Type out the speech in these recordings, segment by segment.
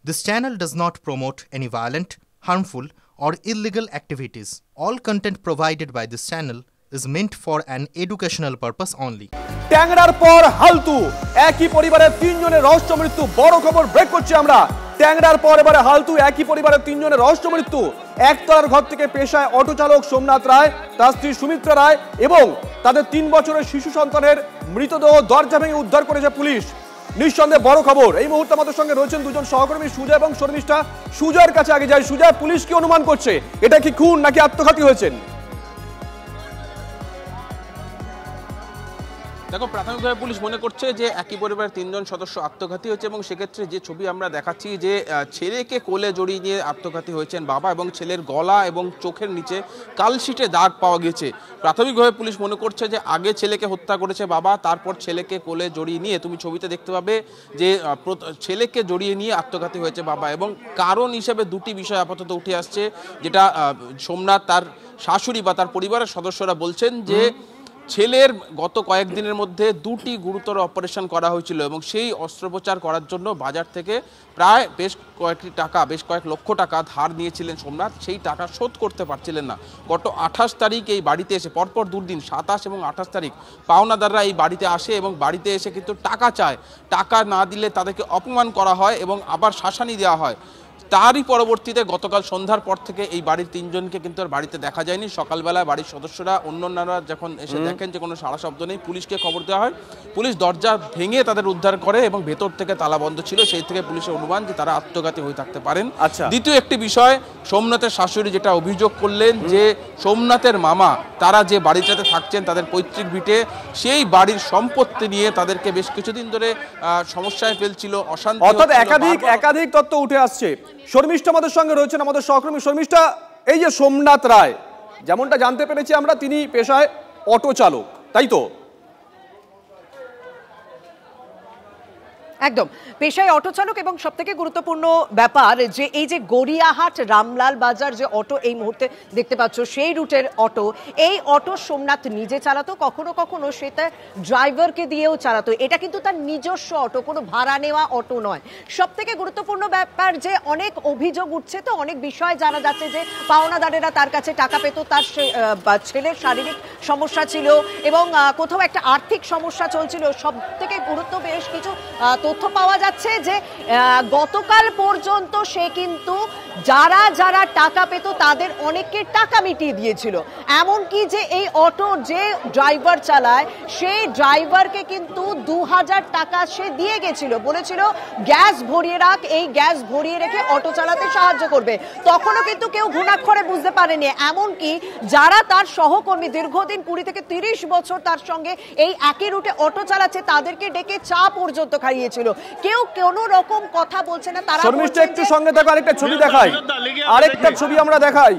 This channel does not promote any violent, harmful, or illegal activities. All content provided by this channel is meant for an educational purpose only. ট্যাংরার পর হালতু একই পরিবারের তিনজনের রহস্য মৃত্যু। বড় খবর ব্রেক করছি আমরা। ট্যাংরার পর এবারে হালতু একই পরিবারের তিনজনের রহস্য মৃত্যু। একতলার ঘর থেকে পেশায় অটো চালক সোমনাথ রায়, তার স্ত্রী সুমিত্রা রায় এবং তাদের 3 বছরের শিশু সন্তানের মৃতদেহ দরজা ভেঙে উদ্ধার করেছে পুলিশ। নিঃসন্দেহে বড় খবর। এই মুহূর্তে আমাদের সঙ্গে রয়েছেন দুজন সহকর্মী সুজয় এবং শর্মিষ্ঠা। সুজয়ের কাছে আগে যাই। সুজয়, পুলিশ কি অনুমান করছে এটা কি খুন নাকি আত্মঘাতী হয়েছেন? দেখো, প্রাথমিকভাবে পুলিশ মনে করছে যে একই পরিবারের 3 জন সদস্য আত্মঘাতী হয়েছে এবং সেক্ষেত্রে যে ছবি আমরা দেখাচ্ছি যে ছেলেকে কোলে জড়িয়ে নিয়ে আত্মঘাতী হয়েছেন বাবা এবং ছেলের গলা এবং চোখের নিচে কালশিটে দাগ পাওয়া গেছে। প্রাথমিকভাবে পুলিশ মনে করছে যে আগে ছেলেকে হত্যা করেছে বাবা, তারপর ছেলেকে কোলে জড়িয়ে নিয়ে তুমি ছবিতে দেখতে পাবে যে ছেলেকে জড়িয়ে নিয়ে আত্মঘাতী হয়েছে বাবা। এবং কারণ হিসেবে দুটি বিষয় আপাতত উঠে আসছে, যেটা সোমনাথ তার শাশুড়ি বা তার পরিবারের সদস্যরা বলছেন যে ছেলের গত কয়েকদিনের মধ্যে 2টি গুরুতর অপারেশন করা হয়েছিল এবং সেই অস্ত্রোপচার করার জন্য বাজার থেকে প্রায় বেশ কয়েক লক্ষ টাকা ধার নিয়েছিলেন সোমনাথ। সেই টাকা শোধ করতে পারছিলেন না। গত 28 তারিখ এই বাড়িতে এসে পরপর 2 দিন 27 এবং 28 তারিখ পাওনাদাররা এই বাড়িতে আসে এবং বাড়িতে এসে কিন্তু টাকা চায়। টাকা না দিলে তাদেরকে অপমান করা হয় এবং আবার শাসানি দেওয়া হয়। তারই পরবর্তীতে গতকাল সন্ধ্যার পর থেকে এই বাড়ির 3 জনকে কিন্তু আর বাড়িতে দেখা যায়নি। সকালবেলা বাড়ির সদস্যরা অন্যান্যরা যখন এসে দেখেন যে কোনো সাড়া শব্দ নেই, পুলিশকে খবর দেওয়া হয়। পুলিশ দরজা ভেঙে তাদের উদ্ধার করে এবং ভেতর থেকে তালা বন্ধ ছিল। সেই থেকে পুলিশের অনুমান যে তারা আত্মঘাতী হয়ে থাকতে পারেন। দ্বিতীয় একটি বিষয়, সোমনাথের শাশুড়ি যেটা অভিযোগ করলেন যে সোমনাথের মামা তারা যে বাড়িটাতে থাকছেন তাদের পৈতৃক ভিটে, সেই বাড়ির সম্পত্তি নিয়ে তাদেরকে বেশ কিছুদিন ধরে সমস্যায় ফেলছিল, অশান্তি। অর্থাৎ একাধিক তথ্য উঠে আসছে। শর্মিষ্ঠা আমাদের সঙ্গে রয়েছেন, আমাদের সহকর্মী। শর্মিষ্ঠা, এই যে সোমনাথ রায়, যেমনটা জানতে পেরেছি আমরা, তিনি পেশায় অটো চালক, তাই তো? একদম পেশায় অটো চালক এবং সবথেকে গুরুত্বপূর্ণ ব্যাপার যে এই যে গড়িয়াহাট রামলাল বাজার যে অটো এই মুহূর্তে দেখতে পাচ্ছ, সেই রুটের অটো, এই অটো সোমনাথ নিজে চালাতো, কখনো কখনো সে তার ড্রাইভারকে দিয়েও চালাতো। এটা কিন্তু তার নিজস্ব অটো, কোনো ভাড়া নেওয়া অটো নয়। সবথেকে গুরুত্বপূর্ণ ব্যাপার যে অনেক অভিযোগ উঠছে, তো অনেক বিষয় জানা যাচ্ছে যে পাওনাদারেরা তার কাছে টাকা পেত, তার ছেলের শারীরিক সমস্যা ছিল এবং কোথাও একটা আর্থিক সমস্যা চলছিল। সবথেকে গুরুত্ব বেশ কিছু তথ্য পাওয়া যাচ্ছে যে গতকাল পর্যন্ত সে কিন্তু যারা টাকা পেত তাদের অনেককে টাকা মিটিয়ে দিয়েছিল। এমনকি যে এই অটো যে ড্রাইভার চালায় সেই ড্রাইভারকে কিন্তু 2000 টাকা সে দিয়ে গেছিল, বলেছিল গ্যাস ভরিয়ে রাখ, এই গ্যাস ভরিয়ে রেখে অটো চালাতে সাহায্য করবে। তখনও কিন্তু কেউ ঘুণাক্ষরে বুঝতে পারেনি। এমনকি যারা তার সহকর্মী দীর্ঘদিন 20 থেকে 30 বছর তার সঙ্গে এই একই রুটে অটো চালাচ্ছে, তাদেরকে ডেকে চা পর্যন্ত খাইয়েছিল। কেউ কোনো রকম কথা বলছে না। তারা একটু সঙ্গে দেখো, আরেকটা ছবি দেখাই, আরেকটা ছবি আমরা দেখাই।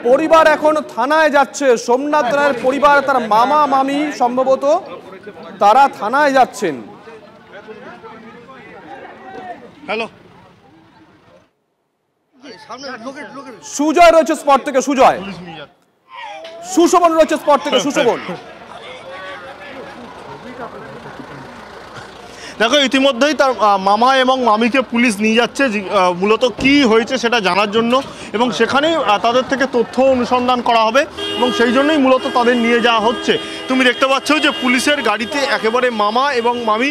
পরিবার এখন থানায় যাচ্ছে। সোমনাথ রায়ের পরিবার, তার মামা মামি সম্ভবত, তারা থানায় যাচ্ছেন। হ্যালো, সুজয় রয়েছে স্পট থেকে। সুজয়, সুশোভন রয়েছে স্পট থেকে। সুশোভন, দেখো, ইতিমধ্যেই তার মামা এবং মামিকে পুলিশ নিয়ে যাচ্ছে মূলত কি হয়েছে সেটা জানার জন্য, এবং সেখানেই তাদের থেকে তথ্য অনুসন্ধান করা হবে এবং সেই জন্যই মূলত তাদের নিয়ে যাওয়া হচ্ছে। তুমি দেখতে পাচ্ছ যে পুলিশের গাড়িতে একেবারে মামা এবং মামি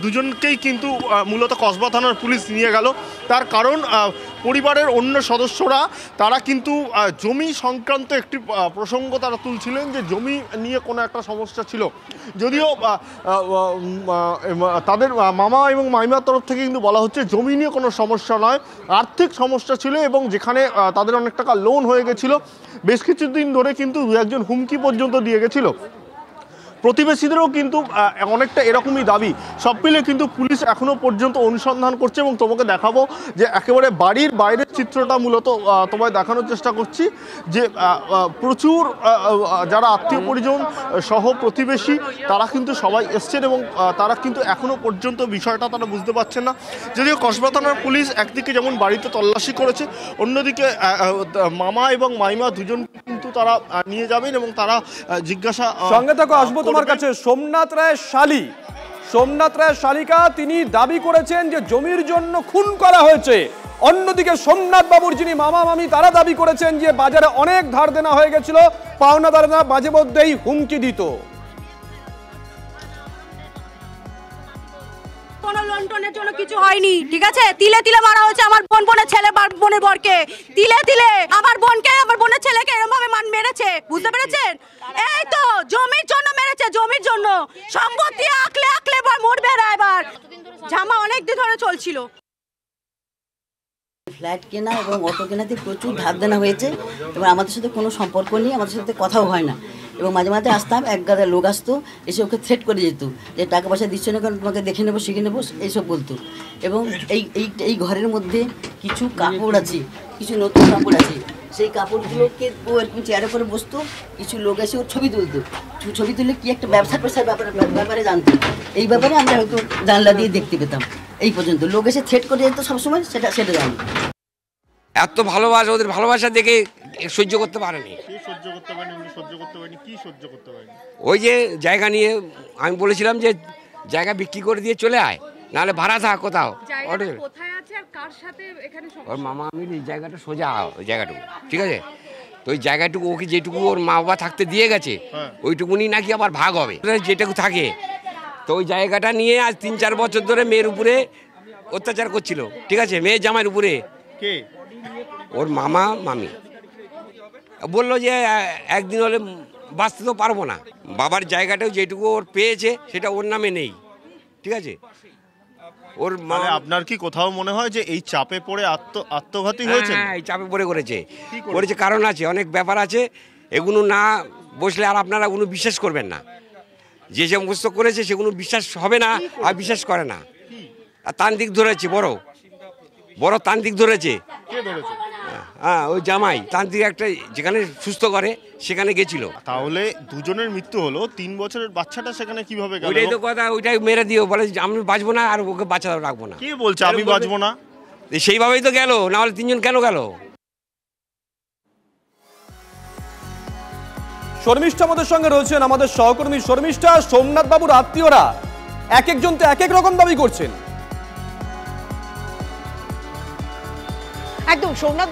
দুজনকেই কিন্তু মূলত কসবা থানার পুলিশ নিয়ে গেল। তার কারণ পরিবারের অন্য সদস্যরা তারা কিন্তু জমি সংক্রান্ত একটি প্রসঙ্গ তারা তুলছিলেন যে জমি নিয়ে কোনো একটা সমস্যা ছিল। যদিও তাদের মামা এবং মামিমার তরফ থেকে কিন্তু বলা হচ্ছে জমি নিয়ে কোনো সমস্যা নয়, আর্থিক সমস্যা ছিল এবং যেখানে তাদের অনেক টাকা লোন হয়ে গেছিল। বেশ কিছুদিন ধরে কিন্তু 2-1 হুমকি পর্যন্ত দিয়ে গেছিল। প্রতিবেশীদেরও কিন্তু অনেকটা এরকমই দাবি। সব মিলে কিন্তু পুলিশ এখনো পর্যন্ত অনুসন্ধান করছে এবং তোমাকে দেখাবো যে একেবারে বাড়ির বাইরের চিত্রটা মূলত তোমায় দেখানোর চেষ্টা করছি যে প্রচুর যারা আত্মীয় পরিজন সহ প্রতিবেশী তারা কিন্তু সবাই এসছেন এবং তারা কিন্তু এখনো পর্যন্ত বিষয়টা তারা বুঝতে পারছেন না। যদিও কসবা থানার পুলিশ একদিকে যেমন বাড়িতে তল্লাশি করেছে, অন্যদিকে মামা এবং মাইমা দুজন কিন্তু তারা নিয়ে যাবেন এবং তারা জিজ্ঞাসা সঙ্গে থাকো। আসবো তোমার কাছে। সোমনাথ রায়ের শালী সোমনাথ রায়ের শালিকা তিনি দাবি করেছেন যে জমির জন্য খুন করা হয়েছে। অন্যদিকে সোমনাথ বাবুর যিনি মামা মামি তারা দাবি করেছেন যে বাজারে অনেক ধার দেনা হয়ে গেছিল, পাওনাদারেরা মাঝে মধ্যেই হুমকি দিত। কোনো লন্ডনের জন্য কিছু হয়নি, ঠিক আছে? তিলে তিলে মারা হয়েছে আমার বোনের ছেলে বোনের বরকে, তিলে তিলে আমার বোনকে আমার বোনের ছেলেকে এরকম ভাবে মেরেছে, বুঝতে পেরেছেন? এই তো জমির জন্য মেরেছে, জমির জন্য। সম্পত্তি আকলে আকলে মরবে এবার। ঝামা অনেক দিন ধরে চলছিল। ফ্ল্যাট কেনা এবং অটো কেনাতে প্রচুর ধার দেনা হয়েছে এবং আমাদের সাথে কোনো সম্পর্ক নেই, আমাদের সাথে কথাও হয় না। এবং মাঝে মাঝে আসতাম, এক গাদা লোক আসতো, এসে ওকে থ্রেট করে যেত যে টাকা পয়সা দিচ্ছ না কারণ তোমাকে দেখে নেবো, শিখে নেবো, এইসব বলতো। এবং এই ঘরের মধ্যে কিছু কাপড় আছে, কিছু নতুন কাপড় আছে, সেই কাপড়গুলোকে ও এরকম চেয়ারে করে বসতো, কিছু লোক এসে ওর ছবি তুলতো, ছবি তুললে কি একটা ব্যবসা পেশার ব্যাপারে জানতো। এই ব্যাপারে আমরা হয়তো জানলা দিয়ে দেখতে পেতাম। এই পর্যন্ত লোক এসে থ্রেট করে যেত সবসময়, সেটা জানি। এত ভালোবাসা, ওদের ভালোবাসা দেখে সহ্য করতে পারেনি। ওই যে জায়গা নিয়ে আমি বলেছিলাম যে জায়গা বিক্রি করে দিয়ে চলে আয়, নাহলে ভাড়া থাক কোথাও। ওর মামা আমি এই জায়গাটা সোজা, ওই জায়গাটুকু ঠিক আছে, তো ওই জায়গাটুকু ওকে যেটুকু ওর মা বাবা থাকতে দিয়ে গেছে ওইটুকুনি নাকি আবার ভাগ হবে, যেটুকু থাকে। তো ওই জায়গাটা নিয়ে আজ 3-4 বছর ধরে মেয়ের উপরে অত্যাচার করছিল, ঠিক আছে, মেয়ের জামাইয়ের উপরে। ওর মামা মামি বললো যে একদিন হলে বাঁচতে তো পারবো না, বাবার জায়গাটাও যেটুকু ওর পেয়েছে সেটা ওর নামে নেই, ঠিক আছে। ওর মানে আপনার কি কোথাও মনে হয় যে এই চাপে পড়ে আত্মঘাতী হয়েছে? হ্যাঁ, এই চাপে পড়ে করেছে, কারণ আছে, অনেক ব্যাপার আছে, এগুলো না বসলে আর আপনারা কোনো বিশ্বাস করবেন না। যে সমস্ত করেছে সেগুলো বিশ্বাস হবে না, আর বিশ্বাস করে না। আর তান্ত্রিক ধরেছে, বড় তান্ত্রিক ধরেছে। হ্যাঁ, ওই জামাই তান্ত্রিক একটা যেখানে সুস্থ করে সেখানে গেছিল। তাহলে দুজনের মৃত্যু হলো, 3 বছরের বাচ্চাটা সেখানে কিভাবে গেল? ওইটাই তো কথা, ওইটাই মেরে দিও, বলে আমি বাঁচবো না আর ওকে বাচ্চা রাখবো না। কে বলছে আমি বাঁচবো না? সেইভাবেই তো গেল, না হলে 3 জন কেন গেল? শর্মিষ্ঠা আমাদের সঙ্গে রয়েছেন, আমাদের সহকর্মী শর্মিষ্ঠা। সোমনাথ বাবুর আত্মীয়রা এক একজন তো এক এক রকম দাবি করছেন। একদম সোমনাথ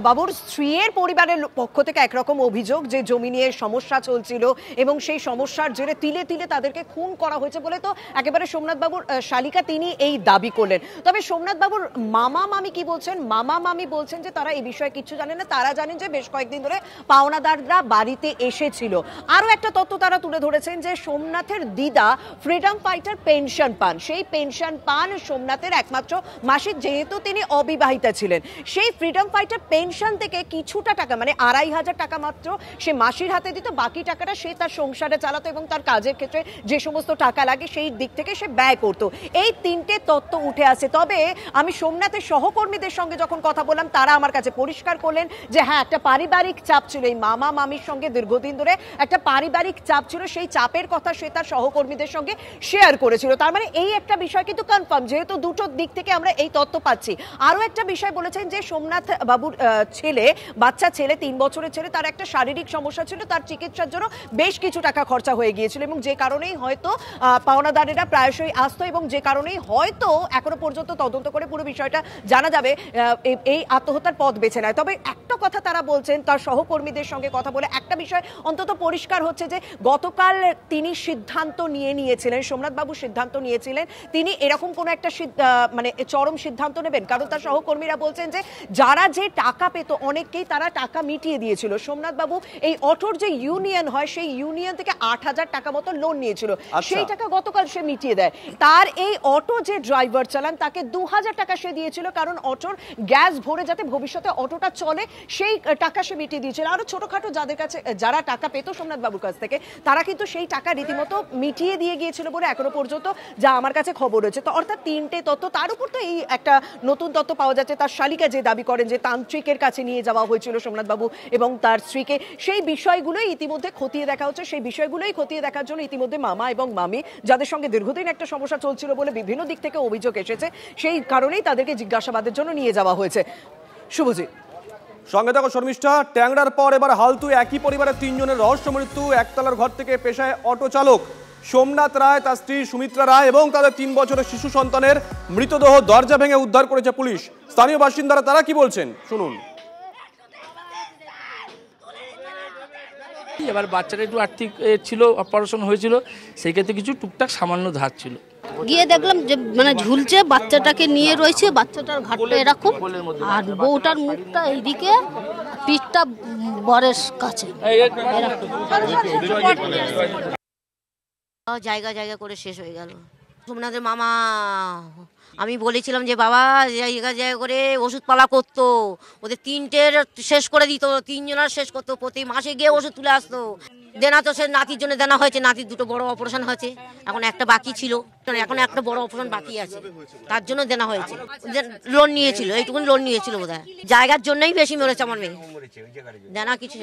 বাবুর স্ত্রীর পরিবারের পক্ষ থেকে একরকম অভিযোগ যে জমি নিয়ে সমস্যা চলছিল এবং সেই সমস্যার জেরে তিলে তিলে তাদেরকে খুন করা হয়েছে বলে তো একেবারে সোমনাথ বাবুর শালিকা তিনি এই দাবি করলেন। তবে সোমনাথ বাবুর মামা মামি কি বলছেন? মামা মামি বলছেন যে তারা এই বিষয়ে কিছু জানেন না, তারা জানেন যে বেশ কয়েকদিন ধরে পাওনাদাররা বাড়িতে এসেছিল। আরো একটা তথ্য তারা তুলে ধরেছেন যে সোমনাথের দিদা ফ্রিডম ফাইটার পেনশন পান, সেই পেনশন পান সোমনাথের একমাত্র মাসিক, যেহেতু তিনি অবিবাহিতা ছিলেন। সেই ফ্রিডম ফাইটার পেনশন থেকে কিছুটা টাকা মানে 2500 টাকা মাত্র সে মাসির হাতে দিত, বাকি টাকাটা সে তার সংসারে চালাতো এবং তার কাজের ক্ষেত্রে যে সমস্ত টাকা লাগে সেই দিক থেকে সে ব্যয় করতো। এই 3টে তথ্য উঠে আসে। তবে আমি সোমনাথের সহকর্মীদের সঙ্গে যখন কথা বললাম তারা আমার কাছে পরিষ্কার করলেন যে হ্যাঁ, একটা পারিবারিক চাপ ছিল, এই মামা মামির সঙ্গে দীর্ঘদিন ধরে একটা পারিবারিক চাপ ছিল, সেই চাপের কথা সে তার সহকর্মীদের সঙ্গে শেয়ার করেছিল। তার মানে এই একটা বিষয় কিন্তু কনফার্ম, যেহেতু দুটো দিক থেকে আমরা এই তথ্য পাচ্ছি। আরো একটা বিষয় বলেছেন যে সোমনাথ বাবুর ছেলে, বাচ্চা ছেলে, 3 বছরের ছেলে, তার একটা শারীরিক সমস্যা ছিল, তার চিকিৎসার জন্য বেশ কিছু টাকা খরচা হয়ে গিয়েছিল এবং যে কারণেই হয়তো পাওনাদারেরা প্রায়শই আসতো এবং যে কারণেই হয়তো এখনো পর্যন্ত তদন্ত করে পুরো বিষয়টা জানা যাবে এই আত্মহত্যার পথ বেছে নেয়। তবে একটা কথা তারা বলছেন, তার সহকর্মীদের সঙ্গে কথা বলে একটা বিষয় অন্তত পরিষ্কার হচ্ছে যে গতকাল তিনি সিদ্ধান্ত নিয়েছিলেন, সোমনাথ বাবু সিদ্ধান্ত নিয়েছিলেন তিনি এরকম কোনো একটা মানে চরম সিদ্ধান্ত নেবেন, কারণ তার সহকর্মীরা বলছেন যে যারা যে টাকা পেত অনেককেই তারা টাকা মিটিয়ে দিয়েছিল। সোমনাথ বাবু এই অটোর যে ইউনিয়ন হয় সেই ইউনিয়ন থেকে 8000 টাকা মতো লোন নিয়েছিল, সেই টাকা গতকাল সে মিটিয়ে দেয়। তার এই অটো যে ড্রাইভার চালান তাকে 2000 টাকা সে দিয়েছিল, কারণ অটোর গ্যাস ভরে যাতে ভবিষ্যতে অটোটা চলে সেই টাকা সে মিটিয়ে দিয়েছিল। আরো ছোটখাটো যাদের কাছে যারা টাকা পেত সোমনাথ বাবুর কাছ থেকে তারা কিন্তু সেই টাকা রীতিমতো মিটিয়ে দিয়ে গিয়েছিল বলে এখনো পর্যন্ত যা আমার কাছে খবর রয়েছে। তো অর্থাৎ 3টে তথ্য, তার উপর তো এই একটা নতুন তথ্য পাওয়া যাচ্ছে, তার শালিকা যে দাবি করেন যে তান্ত্রিকের কাছে নিয়ে যাওয়া হয়েছিল সোমনাথ বাবু এবং তার স্ত্রীকে, সেই বিষয়গুলোই ইতিমধ্যে খতিয়ে দেখা হচ্ছে। সেই বিষয়গুলোই খতিয়ে দেখার জন্য ইতিমধ্যে মামা এবং মামি, যাদের সঙ্গে দীর্ঘদিন একটা সমস্যা চলছিল বলে বিভিন্ন দিক থেকে অভিযোগ এসেছে, সেই কারণেই তাদেরকে জিজ্ঞাসাবাদের জন্য নিয়ে যাওয়া হয়েছে। শুভজিৎ সঙ্গে থাকো শর্মিষ্ঠা। ট্যাংরার পর এবার হালতু একই পরিবারের 3 জনের রহস্য মৃত্যু। একতলার ঘর থেকে পেশায় অটো চালক সোমনাথ রায়, তার স্ত্রী সুমিত্রা রায় এবং তাদের 3 বছরের শিশু সন্তানের মৃতদেহ দরজা ভেঙে উদ্ধার করেছে পুলিশ। স্থানীয় বাসিন্দারা তারা কি বলছেন শুনুন। এবার বাচ্চাটা একটু আর্থিক ছিল, অপারেশন হয়েছিল, সেই ক্ষেত্রে কিছু টুকটাক সামান্য ধার ছিল। গিয়ে দেখলাম যে মানে ঝুলছে, বাচ্চাটাকে নিয়ে রয়েছে, বাচ্চাটার ঘাটটা এরকম, আর বউটার মুখটা এইদিকে, পিঠটা বরের কাছে। জায়গা জায়গা করে শেষ হয়ে গেল। সোমনাথের মামা, আমি বলেছিলাম যে বাবা জায়গা জায়গা করে ওষুধপালা করতো, ওদের 3টের শেষ করে দিত, 3 জনের শেষ করতো, প্রতি মাসে গিয়ে ওষুধ তুলে আসতো। দেনা তো সে নাতির জন্য দেনা হয়েছে, নাতির 2টো বড় অপারেশন হয়েছে, এখন একটা বাকি ছিল, এখন একটা বড় অপারেশন বাকি আছে, তার জন্য দেনা হয়েছে। লোন নিয়েছিল, এইটুকুন লোন নিয়েছিল বোধহয়, জায়গার জন্যই বেশি মরেছে আমার মেয়ে, দেনা কিছু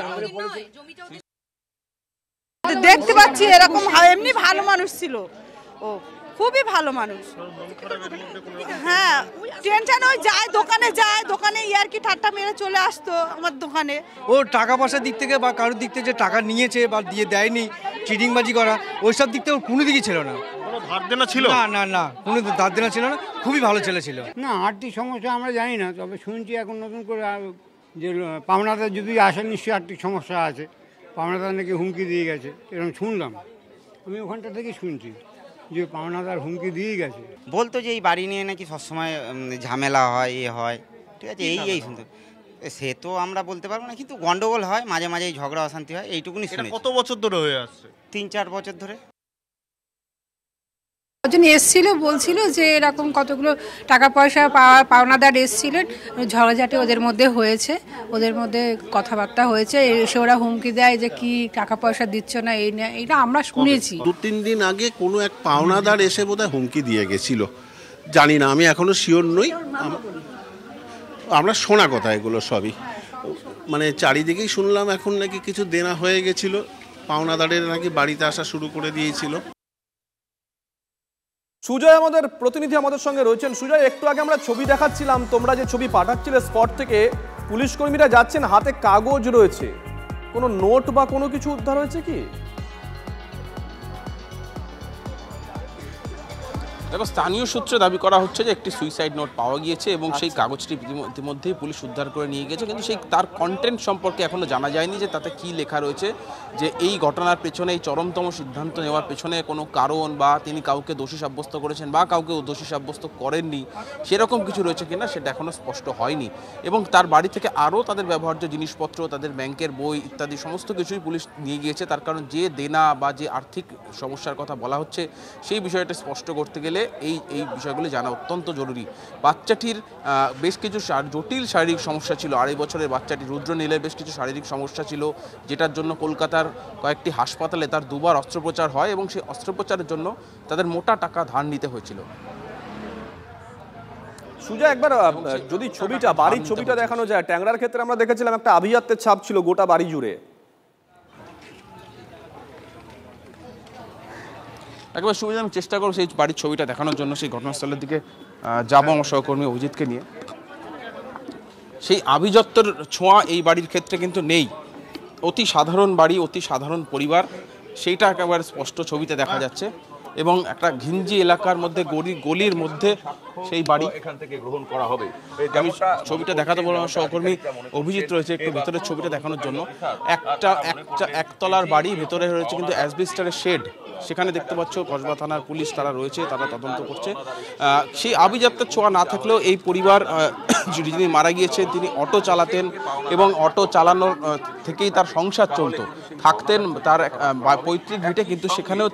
দেখতে পাচ্ছি এরকম। এমনি ভালো মানুষ ছিল, ও খুবই ভালো মানুষ। হ্যাঁ, টেনশন ওই যায়, দোকানে ইয়ারকি ঠাট্টা মেরে চলে আসতো আমার দোকানে। ও টাকা পয়সার দিক থেকে বা কারোর দিক থেকে যে টাকা নিয়েছে বা দিয়ে দেয়নি, চিটিংবাজি করা, ওইসব দিক থেকে ওর কোনো দিকই ছিল না। ধার দেনা ছিল না, কোনো ধার দেনা ছিল না, খুবই ভালো ছেলে ছিল। না, আর্থিক সমস্যা আমরা জানি না, তবে শুনছি এখন নতুন করে যে পাওনাদার যদি আসে নিশ্চয়ই আর্থিক সমস্যা আছে, পাওনাদার নাকি হুমকি দিয়ে গেছে, এরকম শুনলাম। আমি ওখানটা থেকে শুনছি যে পাওনাদার হুমকি দিয়ে গেছে। বলতো যে এই বাড়ি নিয়ে নাকি সবসময় ঝামেলা হয়, হয়, ঠিক আছে, এই শুনতে। সে তো আমরা বলতে পারবো না, কিন্তু গন্ডগোল হয় মাঝে মাঝে, ঝগড়া অশান্তি হয়, এইটুকুনি শুনে। কত বছর ধরে হয়ে আসছে? 3-4 বছর ধরে। একজন এসছিল, বলছিল যে এরকম কতগুলো টাকা পয়সা পাওনাদার এসছিলেন, ঝগড়াঝাটি ওদের মধ্যে হয়েছে, ওদের মধ্যে কথাবার্তা হয়েছে, এসে ওরা হুমকি দেয় যে কি টাকা পয়সা দিচ্ছ না, এইটা আমরা শুনেছি। 2-3 দিন আগে কোনো এক পাওনাদার এসে বোধহয় হুমকি দিয়ে গেছিল, জানি না, আমি এখনো শিওর নই, আমরা শোনা কথা এগুলো সবই, মানে চারিদিকেই শুনলাম। এখন নাকি কিছু দেনা হয়ে গেছিল, পাওনাদারের নাকি বাড়িতে আসা শুরু করে দিয়েছিল। সুজয় আমাদের প্রতিনিধি আমাদের সঙ্গে রয়েছেন। সুজয়, একটু আগে আমরা ছবি দেখাচ্ছিলাম, তোমরা যে ছবি পাঠাচ্ছিলে স্পট থেকে, পুলিশ কর্মীরা যাচ্ছেন, হাতে কাগজ রয়েছে, কোনো নোট বা কোনো কিছু উদ্ধার হয়েছে কি? দেখো, স্থানীয় সূত্রে দাবি করা হচ্ছে যে একটি সুইসাইড নোট পাওয়া গিয়েছে এবং সেই কাগজটি ইতিমধ্যেই পুলিশ উদ্ধার করে নিয়ে গেছে, কিন্তু সেই তার কন্টেন্ট সম্পর্কে এখনো জানা যায়নি যে তাতে কি লেখা রয়েছে, যে এই ঘটনার পেছনে, এই চরমতম সিদ্ধান্ত নেওয়ার পেছনে কোনো কারণ, বা তিনি কাউকে দোষী সাব্যস্ত করেছেন বা কাউকে দোষী সাব্যস্ত করেননি, সেরকম কিছু রয়েছে কিনা সেটা এখনো স্পষ্ট হয়নি। এবং তার বাড়ি থেকে আরও তাদের ব্যবহার্য জিনিসপত্র, তাদের ব্যাংকের বই ইত্যাদি সমস্ত কিছুই পুলিশ নিয়ে গিয়েছে। তার কারণ যে দেনা বা যে আর্থিক সমস্যার কথা বলা হচ্ছে, সেই বিষয়টা স্পষ্ট করতে গেলে এই বিষয়গুলি জানা অত্যন্ত জরুরি। বাচ্চাটির বেশ কিছু জটিল শারীরিক সমস্যা ছিল, 2.5 বছরের বাচ্চাটি রুদ্রনীলের বেশ কিছু শারীরিক সমস্যা ছিল, যেটার জন্য কলকাতার কয়েকটি হাসপাতালে তার 2বার অস্ত্রোপচার হয় এবং সেই অস্ত্রোপচারের জন্য তাদের মোটা টাকা ধার নিতে হয়েছিল। সুজয়, একবার যদি বাড়ির ছবিটা দেখানো যায়, ট্যাংরার ক্ষেত্রে আমরা দেখেছিলাম একটা আভিজাত্যের ছাপ ছিল গোটা বাড়ি জুড়ে। একবার সুবিধা আমি চেষ্টা করব সেই বাড়ির ছবিটা দেখানোর জন্য, সেই ঘটনাস্থলের দিকে যাবো আমার সহকর্মী অভিজিৎকে নিয়ে। সেই আভিজাত্যের ছোঁয়া এই বাড়ির ক্ষেত্রে কিন্তু নেই, অতি সাধারণ বাড়ি, অতি সাধারণ পরিবার, সেইটা একেবারে স্পষ্ট ছবিতে দেখা যাচ্ছে। এবং একটা ঘিঞ্জি এলাকার মধ্যে, গলির মধ্যে সেই বাড়ি এখান থেকে গ্রহণ করা হবে। আমি ছবিটা দেখাতে বলবো, আমার সহকর্মী অভিজিৎ রয়েছে একটু ভেতরের ছবিটা দেখানোর জন্য। একটা একতলার বাড়ি, ভেতরে রয়েছে কিন্তু অ্যাসবেস্টারের শেড, সেখানে দেখতে পাচ্ছ কসবা থানার পুলিশ তারা রয়েছে, তারা তদন্ত করছে। সেই আভিজাত্যের ছোঁয়া না থাকলেও এই পরিবার, যিনি মারা গিয়েছেন তিনি অটো চালাতেন এবং অটো চালানোর থেকেই তার সংসার চলতো, থাকতেন তার পৈতৃক ভিটে, কিন্তু সেখানেও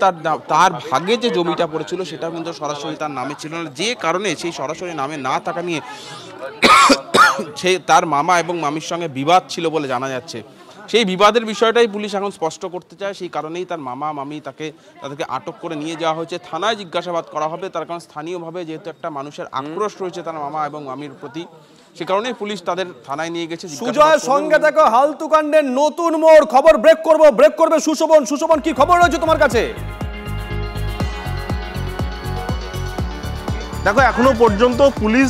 তার ভাগে যে জমিটা পড়েছিল সেটাও কিন্তু সরাসরি তার নামে ছিল না, যে কারণে সেই সরাসরি নামে না থাকা নিয়ে সে তার মামা এবং মামির সঙ্গে বিবাদ ছিল বলে জানা যাচ্ছে। সেই বিবাদের বিষয়টাই পুলিশ এখন স্পষ্ট করতে চায়, সেই কারণেই তার মামা মামি তাদেরকে আটক করে নিয়ে যাওয়া হয়েছে, থানায় জিজ্ঞাসাবাদ করা হবে। তার কারণ স্থানীয়ভাবে যেহেতু একটা মানুষের আক্রোশ রয়েছে তার মামা এবং মামির প্রতি, সে কারণেই পুলিশ তাদের থানায় নিয়ে গেছে। সুজয়, সঙ্গে দেখো হালতু কাণ্ডের নতুন মোড়, খবর ব্রেক করবে সুশোভন, কি খবর রয়েছে তোমার কাছে? দেখো এখনো পর্যন্ত পুলিশ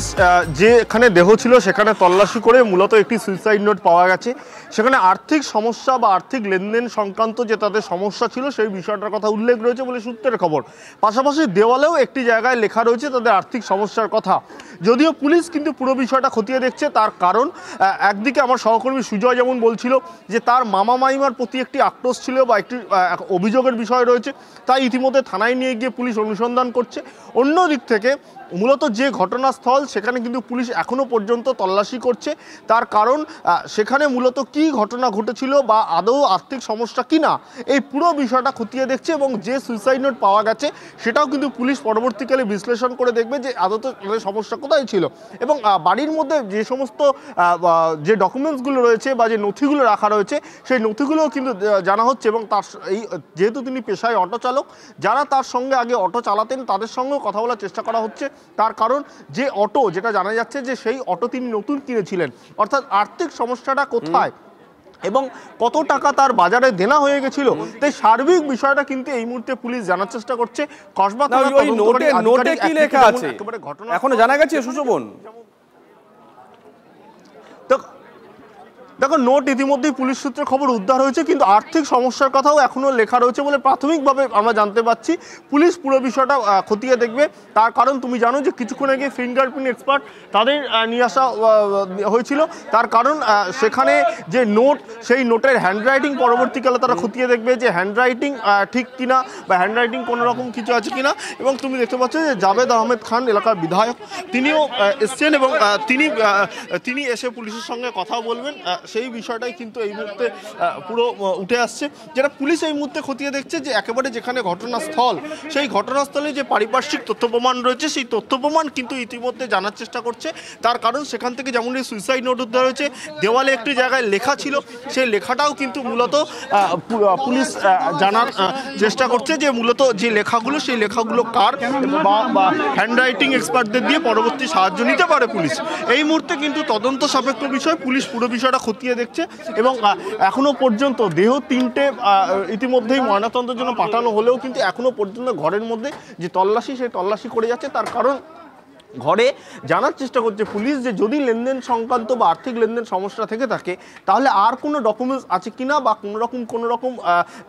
যেখানে দেহ ছিল সেখানে তল্লাশি করে মূলত একটি সুইসাইড নোট পাওয়া গেছে। সেখানে আর্থিক সমস্যা বা আর্থিক লেনদেন সংক্রান্ত যে তাদের সমস্যা ছিল সেই বিষয়টার কথা উল্লেখ রয়েছে বলে সূত্রের খবর। পাশাপাশি দেওয়ালেও একটি জায়গায় লেখা রয়েছে তাদের আর্থিক সমস্যার কথা। যদিও পুলিশ কিন্তু পুরো বিষয়টা খতিয়ে দেখছে, তার কারণ একদিকে আমার সহকর্মী সুজয় যেমন বলছিল যে তার মামা মাইমার প্রতি একটি আক্রোশ ছিল বা একটি অভিযোগের বিষয় রয়েছে, তাই ইতিমধ্যে থানায় নিয়ে গিয়ে পুলিশ অনুসন্ধান করছে। অন্য দিক থেকে মূলত যে ঘটনাস্থল সেখানে কিন্তু পুলিশ এখনো পর্যন্ত তল্লাশি করছে, তার কারণ সেখানে মূলত কি ঘটনা ঘটেছিল বা আদৌ আর্থিক সমস্যা কিনা এই পুরো বিষয়টা খতিয়ে দেখছে। এবং যে সুইসাইড নোট পাওয়া গেছে সেটাও কিন্তু পুলিশ পরবর্তীকালে বিশ্লেষণ করে দেখবে যে আদৌ তাদের সমস্যা কোথায় ছিল। এবং বাড়ির মধ্যে যে সমস্ত যে ডকুমেন্টসগুলো রয়েছে বা যে নথিগুলো রাখা রয়েছে সেই নথিগুলোও কিন্তু জানা হচ্ছে। এবং তার এই যেহেতু তিনি পেশায় অটো চালক, যারা তার সঙ্গে আগে অটো চালাতেন তাদের সঙ্গেও কথা বলার চেষ্টা করা হচ্ছে, তার কারণ যে অটো যেটা জানা যাচ্ছে যে সেই অটো তিনি নতুন কিনেছিলেন, অর্থাৎ আর্থিক সমস্যাটা কোথায় এবং কত টাকা তার বাজারে দেনা হয়ে গেছিল, তাই সার্বিক বিষয়টা কিন্তু এই মুহূর্তে পুলিশ জানার চেষ্টা করছে। কসবা নোটে কি লেখা আছে এখনো জানা গেছে সুশোভন? দেখো নোট ইতিমধ্যেই পুলিশ সূত্রে খবর উদ্ধার হয়েছে, কিন্তু আর্থিক সমস্যার কথাও এখনো লেখা রয়েছে বলে প্রাথমিকভাবে আমরা জানতে পারছি। পুলিশ পুরো বিষয়টা খতিয়ে দেখবে, তার কারণ তুমি জানো যে কিছুক্ষণ আগে ফিঙ্গারপ্রিন্ট এক্সপার্ট তাদের নিয়ে আসা হয়েছিল, তার কারণ সেখানে যে নোট সেই নোটের হ্যান্ডরাইটিং পরবর্তীকালে তারা খতিয়ে দেখবে যে হ্যান্ডরাইটিং ঠিক কিনা বা হ্যান্ডরাইটিং কোনো রকম কিছু আছে কিনা। এবং তুমি দেখতে পাচ্ছ যে জাভেদ আহমেদ খান এলাকার বিধায়ক তিনিও এসছেন এবং তিনি এসে পুলিশের সঙ্গে কথা বলবেন, সেই বিষয়টাই কিন্তু এই মুহূর্তে পুরো উঠে আসছে, যেটা পুলিশ এই মুহূর্তে খতিয়ে দেখছে যে একেবারে যেখানে ঘটনাস্থল সেই ঘটনাস্থলে যে পারিপার্শ্বিক তথ্য প্রমাণ রয়েছে সেই তথ্য প্রমাণ কিন্তু ইতিমধ্যে জানার চেষ্টা করছে। তার কারণ সেখান থেকে যেমন এই সুইসাইড নোট উদ্ধার হয়েছে, দেওয়ালে একটি জায়গায় লেখা ছিল, সেই লেখাটাও কিন্তু মূলত পুলিশ জানার চেষ্টা করছে যে মূলত যে লেখাগুলো সেই লেখাগুলো কার বা হ্যান্ডরাইটিং এক্সপার্টদের দিয়ে পরবর্তী সাহায্য নিতে পারে পুলিশ। এই মুহূর্তে কিন্তু তদন্ত সাপেক্ষ বিষয়, পুলিশ পুরো বিষয়টা খতিয়ে দেখছে। এবং এখনো পর্যন্ত দেহ তিনটে ইতিমধ্যেই ময়নাতদন্তের জন্য পাঠানো হলেও কিন্তু এখনো পর্যন্ত ঘরের মধ্যে যে তল্লাশি সেই তল্লাশি করে যাচ্ছে। তার কারণ ঘরে জানার চেষ্টা করছে পুলিশ যে যদি লেনদেন সংক্রান্ত বা আর্থিক লেনদেন সমস্যা থেকে থাকে তাহলে আর কোনো ডকুমেন্টস আছে কিনা বা কোনো রকম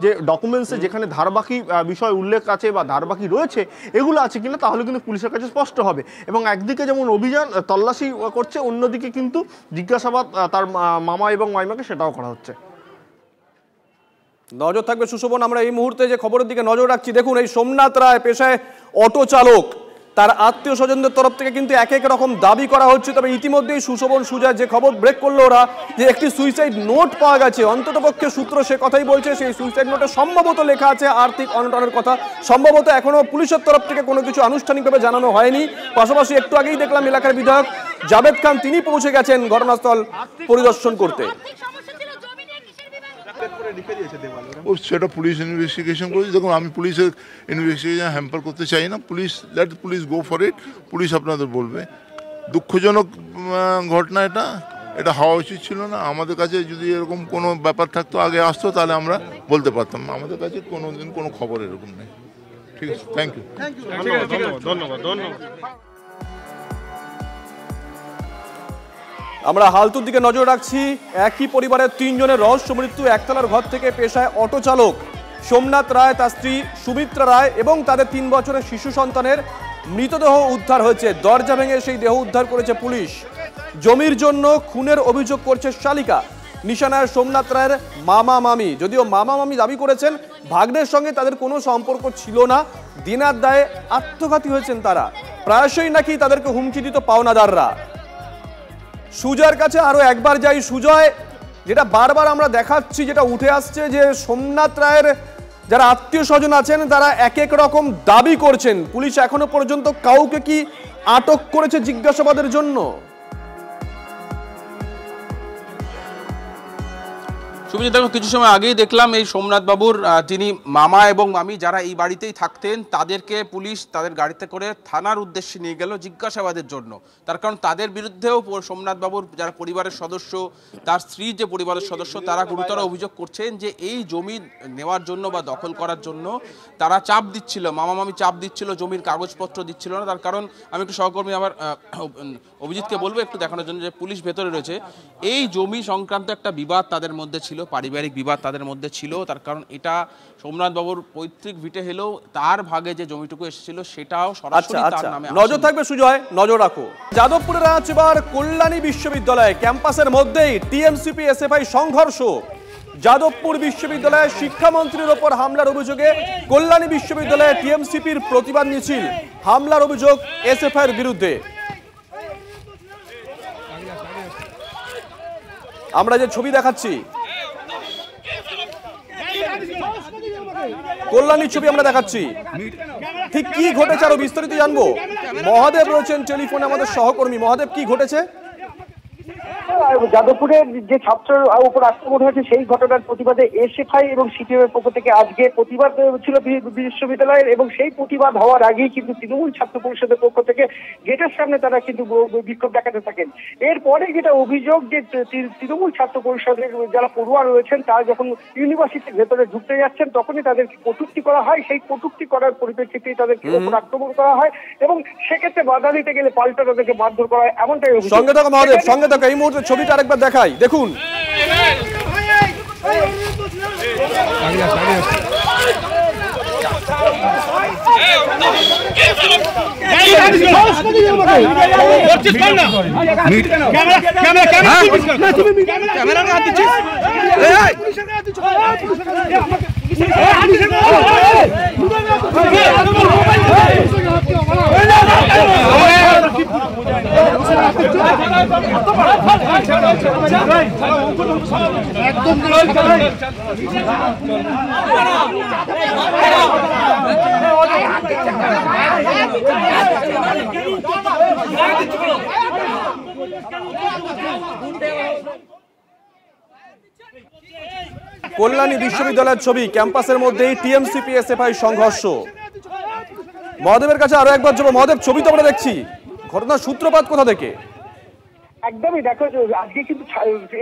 যে ডকুমেন্টসে যেখানে ধারবাকি বিষয় উল্লেখ আছে বা ধারবাকি রয়েছে এগুলো আছে কিনা, তাহলে কিন্তু পুলিশের কাছে স্পষ্ট হবে। এবং একদিকে যেমন অভিযান তল্লাশি করছে, অন্যদিকে কিন্তু জিজ্ঞাসাবাদ তার মামা এবং মাইমাকে সেটাও করা হচ্ছে। নজর থাকবে সুশোভন, আমরা এই মুহূর্তে যে খবরের দিকে নজর রাখছি, দেখুন এই সোমনাথ রায় পেশায় অটো চালক, তার আত্মীয় স্বজনদের তরফ থেকে কিন্তু এক এক রকম দাবি করা হচ্ছে। তবে ইতিমধ্যেই সুশোভন সুজয় যে খবর ব্রেক করলো ওরা যে একটি সুইসাইড নোট পাওয়া গেছে, অন্ততপক্ষে সূত্র সে কথাই বলছে সেই সুইসাইড নোটে সম্ভবত লেখা আছে আর্থিক অনটনের কথা। সম্ভবত এখনো পুলিশের তরফ থেকে কোনো কিছু আনুষ্ঠানিকভাবে জানানো হয়নি। পাশাপাশি একটু আগেই দেখলাম এলাকার বিধায়ক জাভেদ খান তিনি পৌঁছে গেছেন ঘটনাস্থল পরিদর্শন করতে। সেটা পুলিশ ইনভেস্টিগেশন করেছে। দেখুন আমি পুলিশের ইনভেস্টিগেশন হ্যাম্পার করতে চাই না, let police go for it, police আপনাদের বলবে। দুঃখজনক ঘটনা, এটা হওয়া উচিত ছিল না। আমাদের কাছে যদি এরকম কোনো ব্যাপার থাকতো আগে আসতো তাহলে আমরা বলতে পারতাম। আমাদের কাছে কোনোদিন কোনো খবর এরকম নেই। ঠিক আছে, থ্যাংক ইউ, ধন্যবাদ। আমরা হালতুর দিকে নজর রাখছি। একই পরিবারের 3 জনের রহস্য মৃত্যু, একতলার ঘর থেকে পেশায় অটো চালক সোমনাথ রায়, তার স্ত্রী সুমিত্রা রায় এবং তাদের 3 বছরের শিশু সন্তানের মৃতদেহ উদ্ধার হয়েছে। দরজা ভেঙে সেই দেহ উদ্ধার করেছে পুলিশ। জমির জন্য খুনের অভিযোগ করছে শালিকা। নিশানায় সোমনাথ রায়ের মামা মামি, যদিও মামা মামি দাবি করেছেন ভাগ্নের সঙ্গে তাদের কোনো সম্পর্ক ছিল না, দিনার দায়ে আত্মঘাতী হয়েছেন তারা। প্রায়শই নাকি তাদেরকে হুমকি দিত পাওনাদাররা। সুজয়ের কাছে আরো একবার যাই। সুজয়, যেটা বারবার আমরা দেখাচ্ছি, যেটা উঠে আসছে যে সোমনাথ রায়ের যারা আত্মীয় স্বজন আছেন তারা এক এক রকম দাবি করছেন। পুলিশ এখনো পর্যন্ত কাউকে কি আটক করেছে জিজ্ঞাসাবাদের জন্য? শুভজিৎ, দেখো কিছু সময় আগেই দেখলাম এই সোমনাথ বাবুর যিনি মামা এবং মামি যারা এই বাড়িতেই থাকতেন তাদেরকে পুলিশ তাদের গাড়িতে করে থানার উদ্দেশ্যে নিয়ে গেল জিজ্ঞাসাবাদের জন্য। তার কারণ তাদের বিরুদ্ধেও সোমনাথ বাবুর যারা পরিবারের সদস্য, তার স্ত্রী যে পরিবারের সদস্য, তারা গুরুতর অভিযোগ করছেন যে এই জমি নেওয়ার জন্য বা দখল করার জন্য তারা চাপ দিচ্ছিল, মামা মামি চাপ দিচ্ছিল, জমির কাগজপত্র দিচ্ছিল না। তার কারণ আমি একটু সহকর্মী আমার অভিজিৎকে বলবো একটু দেখানোর জন্য যে পুলিশ ভেতরে রয়েছে। এই জমি সংক্রান্ত একটা বিবাদ তাদের মধ্যে ছিল, পারিবারিক বিবাদ তাদের মধ্যে ছিল। তার কারণ এটা সোমনাথ বাবুর পৈতৃক ভিটে হলেও তার ভাগে যে জমিটুকু এসেছিল সেটাও সরাসরি তার নামে। নজর থাকবে সুজয়, নজর রাখো। যাদবপুরের আজ এবার কল্যাণী বিশ্ববিদ্যালয় ক্যাম্পাসের মধ্যেই টিএমসিপি এসএফআই সংঘর্ষ। যাদবপুর বিশ্ববিদ্যালয়ে শিক্ষামন্ত্রীর ওপর হামলার অভিযোগে কল্যাণী বিশ্ববিদ্যালয়ে টিএমসিপির প্রতিবাদ মিছিল, হামলার অভিযোগ এসএফআই এর বিরুদ্ধে। আমরা যে ছবি দেখাচ্ছি কল্যাণীর ছবি আমরা দেখাচ্ছি, ঠিক কি ঘটেছে আরো বিস্তারিত জানবো। মহাদেব রয়েছেন টেলিফোনে, আমাদের সহকর্মী। মহাদেব, কি ঘটেছে? যাদবপুরের যে ছাত্রের উপর আক্রমণ হয়েছে সেই ঘটনার প্রতিবাদে এসএফআই এবং সিপিএম এর পক্ষ থেকে আজকে প্রতিবাদ ছিল বিশ্ববিদ্যালয়ের, এবং সেই প্রতিবাদ হওয়ার আগেই কিন্তু তৃণমূল ছাত্র পরিষদের পক্ষ থেকে গেটের সামনে তারা কিন্তু বিক্ষোভ দেখাতে থাকেন। এরপরে যেটা অভিযোগ যে তৃণমূল ছাত্র পরিষদের যারা পড়ুয়া রয়েছেন তারা যখন ইউনিভার্সিটির ভেতরে ঢুকতে যাচ্ছেন তখনই তাদেরকে কটূক্তি করা হয়। সেই কটূক্তি করার পরিপ্রেক্ষিতে তাদেরকে উপর আক্রমণ করা হয় এবং সেক্ষেত্রে বাধা দিতে গেলে পাল্টা তাদেরকে মারধর করা হয়, এমনটাই অভিযোগ। সঙ্গে থাকো মহাদেব, সঙ্গে থাকো। এই মুহূর্তে ছবিটা আরেকবার দেখাই, দেখুন। কল্যাণী বিশ্ববিদ্যালয়ের ছবি, ক্যাম্পাসের মধ্যেই টিএমসিপি এসএফআই সংঘর্ষ। মহাদেবের কাছে আরো একবার যাবো। মহাদেব, ছবি তো আমরা দেখছি, ঘটনার সূত্রপাত কোথা থেকে? একদমই দেখো, আজকে কিন্তু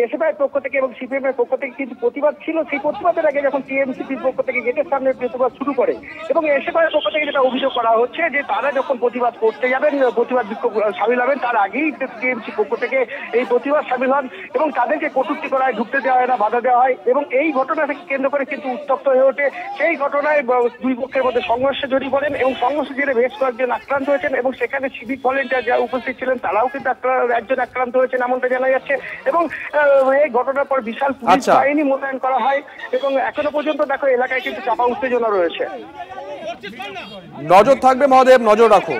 এসএফআই এর পক্ষ থেকে এবং সিপিএম এর পক্ষ থেকে কিন্তু প্রতিবাদ ছিল। সেই প্রতিবাদের আগে যখন টিএমসিপির পক্ষ থেকে গেটের সামনে প্রতিবাদ শুরু করে এবং এসএফআই এর পক্ষ থেকে যেটা অভিযোগ করা হচ্ছে যে তারা যখন প্রতিবাদ করতে যাবেন, প্রতিবাদ বিক্ষোভ সামিল হবেন, তার আগেই টিএমসি পক্ষ থেকে এই প্রতিবাদ সামিল হন এবং তাদেরকে কটূক্তি করা হয়, ঢুকতে দেওয়া হয় না, বাধা দেওয়া হয় এবং এই ঘটনাটাকে কেন্দ্র করে কিন্তু উত্তপ্ত হয়ে ওঠে। সেই ঘটনায় দুই পক্ষের মধ্যে সংঘর্ষে জড়িয়ে পড়েন এবং সংঘর্ষে জেরে বেশ কয়েকজন আক্রান্ত হয়েছেন এবং সেখানে সিভিক ভলেন্টিয়ার যারা উপস্থিত ছিলেন তারাও কিন্তু একজন আক্রান্ত হয়েছেন এমনটা জানা যাচ্ছে। এবং এই ঘটনার পর বিশাল পুলিশ বাহিনী মোতায়েন করা হয় এবং এখনো পর্যন্ত দেখো এলাকায় কিন্তু চাপা উত্তেজনা রয়েছে। নজর থাকবে মহাদেব, নজর রাখো।